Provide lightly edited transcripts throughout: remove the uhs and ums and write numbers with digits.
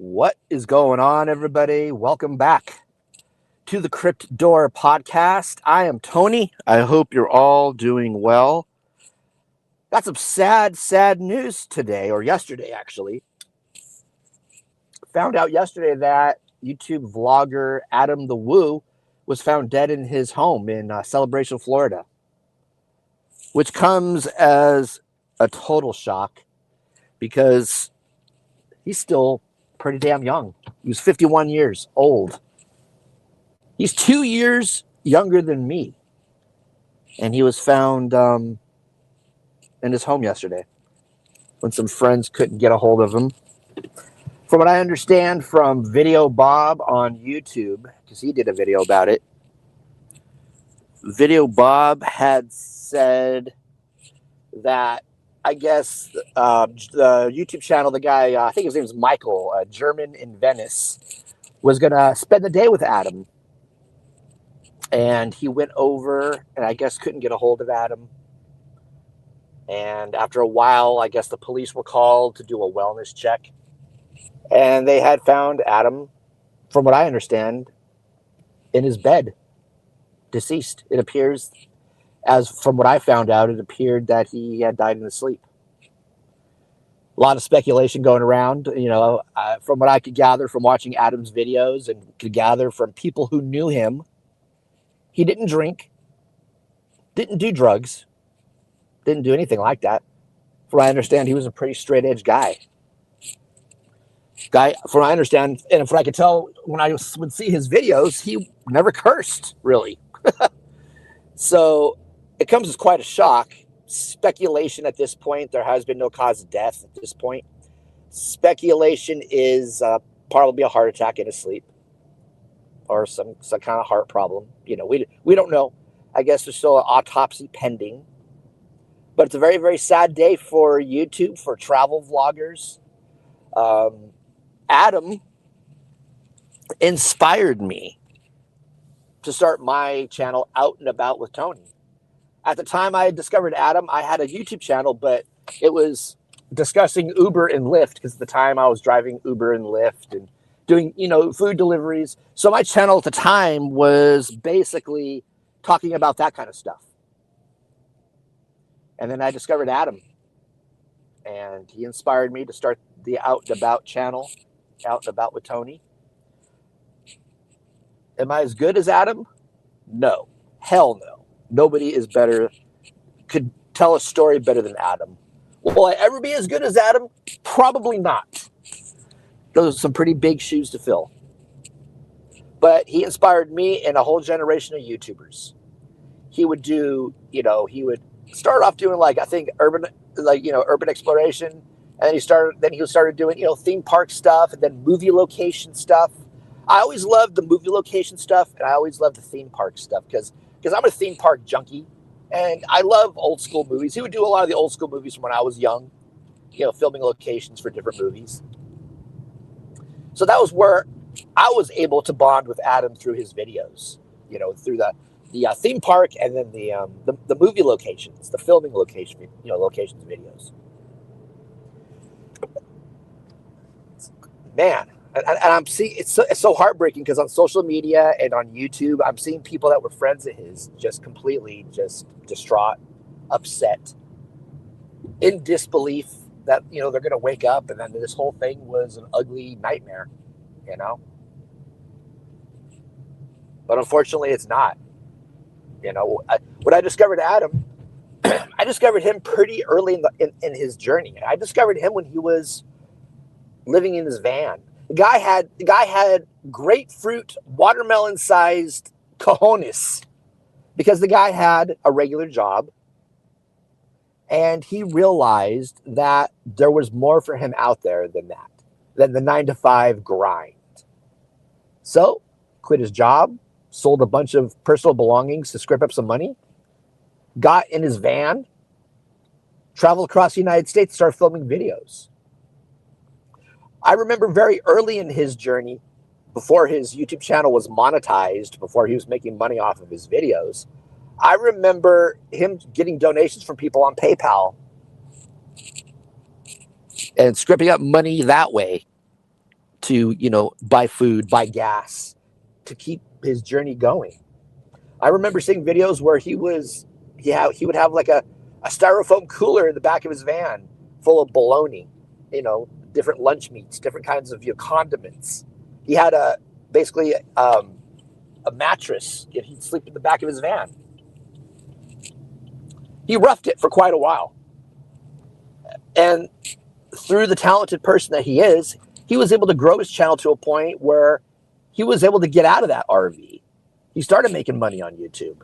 What is going on, everybody? Welcome back to the Crypt Door podcast. I am Tony. I hope you're all doing well. Got some sad news today, or yesterday, actually. Found out yesterday that YouTube vlogger Adam the Woo was found dead in his home in Celebration, Florida, which comes as a total shock because he's still pretty damn young. He was 51 years old. He's 2 years younger than me. And he was found in his home yesterday when some friends couldn't get a hold of him. From what I understand from Video Bob on YouTube, because he did a video about it, Video Bob had said that, I guess, the YouTube channel, the guy, I think his name is Michael, a German in Venice, was going to spend the day with Adam. And he went over and I guess couldn't get a hold of Adam. And after a while, I guess the police were called to do a wellness check. And they had found Adam, from what I understand, in his bed, deceased. It appears, as from what I found out, it appeared that he had died in his sleep. A lot of speculation going around, from what I could gather from watching Adam's videos and could gather from people who knew him. He didn't drink, didn't do drugs, didn't do anything like that. From what I understand, he was a pretty straight-edge guy. From what I understand, and from what I could tell when I would see his videos, he never cursed, really. So it comes as quite a shock. Speculation at this point, there has been no cause of death at this point. Speculation is probably a heart attack in his sleep or some kind of heart problem. We don't know. I guess there's still an autopsy pending. But it's a very, very sad day for YouTube, for travel vloggers. Adam inspired me to start my channel Out and About with Tony. At the time I discovered Adam, I had a YouTube channel, but it was discussing Uber and Lyft, because at the time I was driving Uber and Lyft and doing, food deliveries. So my channel at the time was basically talking about that kind of stuff. And then I discovered Adam, and he inspired me to start the Out and About channel, Out and About with Tony. Am I as good as Adam? No. Hell no. Nobody is better, could tell a story better than Adam. Will I ever be as good as Adam? Probably not. Those are some pretty big shoes to fill. But he inspired me and a whole generation of YouTubers. He would do, he would start off doing urban exploration. And then he started doing, theme park stuff and then movie location stuff. I always loved the movie location stuff, and I always loved the theme park stuff because I'm a theme park junkie and I love old school movies. He would do a lot of the old school movies from when I was young, filming locations for different movies. So that was where I was able to bond with Adam through his videos, through the theme park and then the movie locations, the filming locations videos. Man, and I'm seeing it's so heartbreaking because on social media and on YouTube, I'm seeing people that were friends of his just completely just distraught, upset, in disbelief that they're going to wake up and then this whole thing was an ugly nightmare, But unfortunately, it's not. When I discovered Adam, I discovered him pretty early in his journey. I discovered him when he was living in his van. The guy had grapefruit, watermelon-sized cojones because the guy had a regular job, and he realized that there was more for him out there than the 9-to-5 grind. So, quit his job, sold a bunch of personal belongings to scrape up some money, got in his van, traveled across the United States, started filming videos. I remember very early in his journey, before his YouTube channel was monetized, before he was making money off of his videos, I remember him getting donations from people on PayPal and scraping up money that way to, buy food, buy gas to keep his journey going. I remember seeing videos where he would have like a styrofoam cooler in the back of his van full of bologna, different lunch meats, different kinds of condiments. He had basically a mattress. He'd sleep in the back of his van. He roughed it for quite a while. And through the talented person that he is, he was able to grow his channel to a point where he was able to get out of that RV. He started making money on YouTube.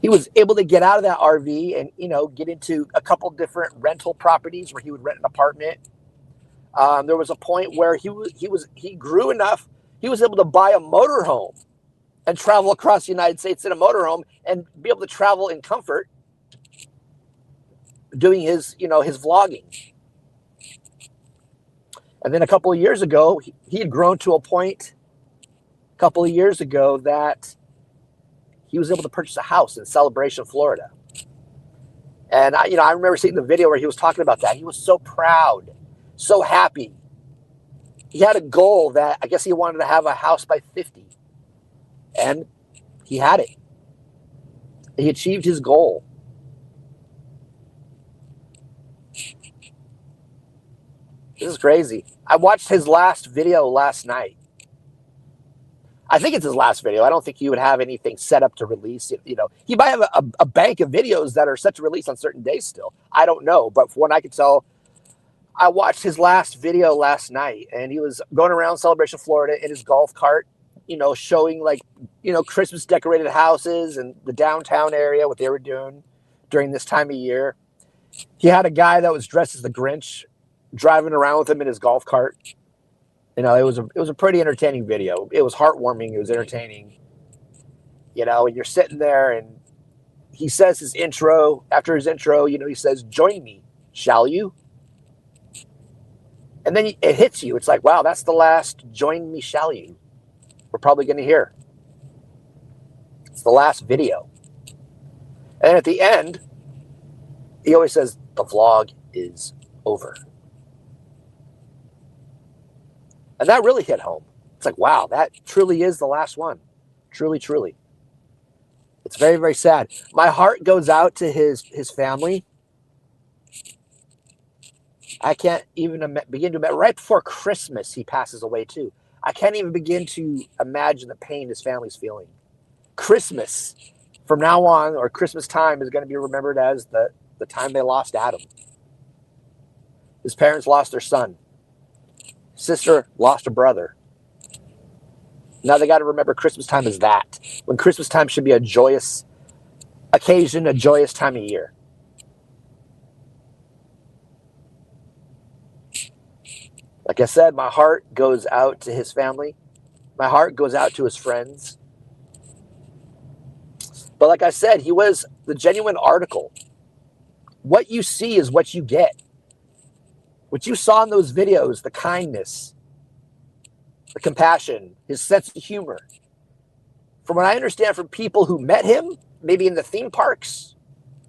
He was able to get out of that RV and, get into a couple different rental properties where he would rent an apartment. There was a point where he grew enough. He was able to buy a motorhome and travel across the United States in a motorhome and be able to travel in comfort doing his vlogging. And then a couple of years ago, he had grown to a point a couple of years ago that he was able to purchase a house in Celebration, Florida. And I remember seeing the video where he was talking about that. He was so proud, so happy. He had a goal that I guess he wanted to have a house by 50. And he had it. He achieved his goal. This is crazy. I watched his last video last night. I think it's his last video. I don't think he would have anything set up to release. He might have a bank of videos that are set to release on certain days still. I don't know. But from what I could tell, I watched his last video last night, and he was going around Celebration, Florida in his golf cart, showing Christmas decorated houses and the downtown area, what they were doing during this time of year. He had a guy that was dressed as the Grinch driving around with him in his golf cart. It was a pretty entertaining video. It was heartwarming. It was entertaining. And you're sitting there, and he says his intro. After his intro, he says, "Join me, shall you?" And then it hits you. It's like, wow, that's the last "Join me, shall you" we're probably going to hear. It's the last video. And at the end, he always says, "The vlog is over." And that really hit home. It's like, wow, that truly is the last one. Truly, truly. It's very, very sad. My heart goes out to his family. I can't even begin to imagine. Right before Christmas, he passes away too. I can't even begin to imagine the pain his family's feeling. Christmas, from now on, or Christmas time, is going to be remembered as the time they lost Adam. His parents lost their son. Sister lost a brother. Now they got to remember Christmas time as that. When Christmas time should be a joyous occasion, a joyous time of year. Like I said, my heart goes out to his family. My heart goes out to his friends. But like I said, he was the genuine article. What you see is what you get. What you saw in those videos, the kindness, the compassion, his sense of humor. From what I understand from people who met him, maybe in the theme parks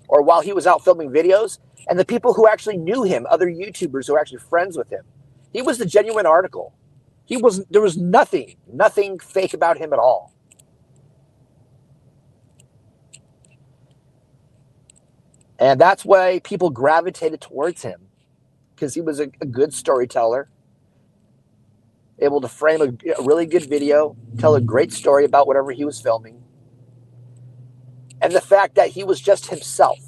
or while he was out filming videos, and the people who actually knew him, other YouTubers who were actually friends with him, he was the genuine article. There was nothing fake about him at all. And that's why people gravitated towards him, because he was a good storyteller, able to frame a really good video, tell a great story about whatever he was filming. And the fact that he was just himself,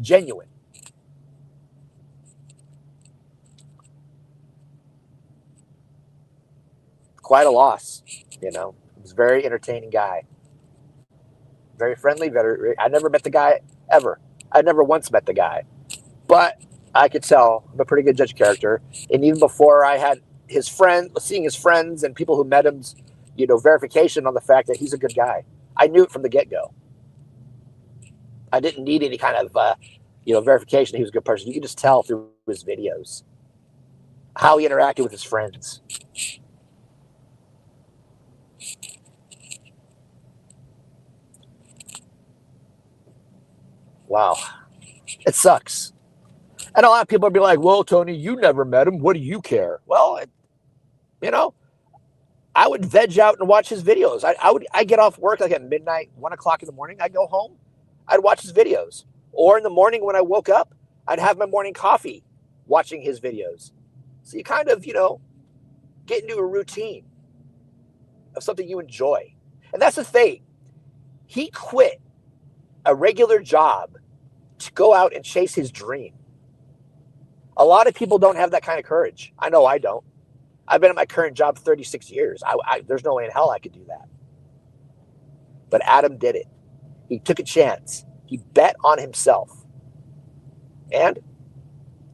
genuine. Quite a loss, He was a very entertaining guy. Very friendly. I never met the guy ever. I never once met the guy. But I could tell I'm a pretty good judge of character. And even before I had seeing his friends and people who met him's, verification on the fact that he's a good guy. I knew it from the get-go. I didn't need any kind of, verification that he was a good person. You could just tell through his videos how he interacted with his friends. Wow. It sucks. And a lot of people would be like, well, Tony, you never met him. What do you care? Well, you know, I would veg out and watch his videos. I get off work like at midnight, 1 o'clock in the morning. I'd go home. I'd watch his videos. Or in the morning when I woke up, I'd have my morning coffee watching his videos. So you kind of, get into a routine of something you enjoy. And that's the thing. He quit a regular job to go out and chase his dream. A lot of people don't have that kind of courage. I know I don't. I've been at my current job 36 years. There's no way in hell I could do that. But Adam did it. He took a chance. He bet on himself. And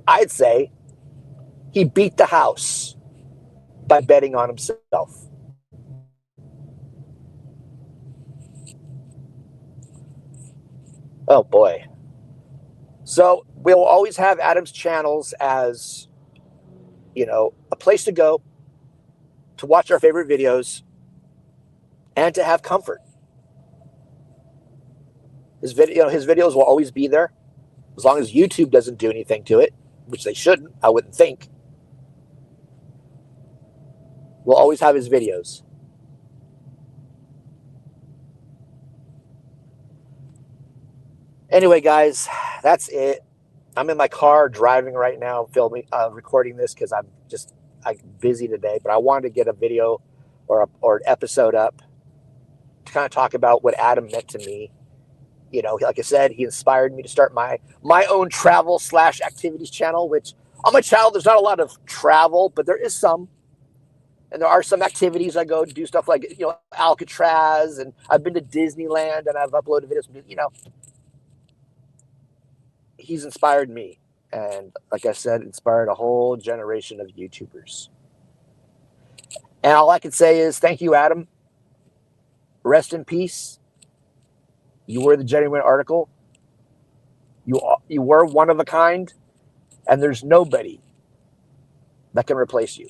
I'd say he beat the house by betting on himself. Oh boy. So we'll always have Adam's channels as, a place to go to watch our favorite videos and to have comfort. His videos will always be there as long as YouTube doesn't do anything to it, which they shouldn't, I wouldn't think. We'll always have his videos. Anyway, guys, that's it. I'm in my car driving right now, recording this because I'm busy today. But I wanted to get a video or an episode up to kind of talk about what Adam meant to me. Like I said, he inspired me to start my own travel / activities channel, which on my channel, there's not a lot of travel, but there is some. And there are some activities I go to do stuff like, Alcatraz, and I've been to Disneyland and I've uploaded videos. He's inspired me. And like I said, inspired a whole generation of YouTubers. And all I can say is thank you, Adam. Rest in peace. You were the genuine article. You were one of a kind, and there's nobody that can replace you.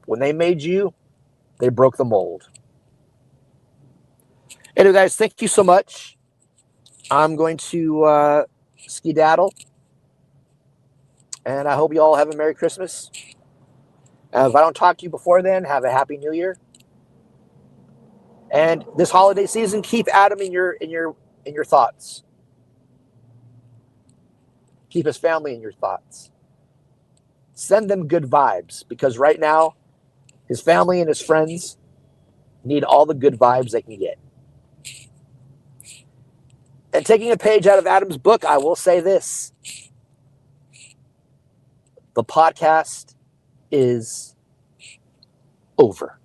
When they made you, they broke the mold. Anyway, guys, thank you so much. I'm going to skedaddle, and I hope you all have a Merry Christmas. If I don't talk to you before then, have a Happy New Year. And this holiday season, keep Adam in your thoughts. Keep his family in your thoughts. Send them good vibes, because right now, his family and his friends need all the good vibes they can get. And taking a page out of Adam's book, I will say this. The podcast is over.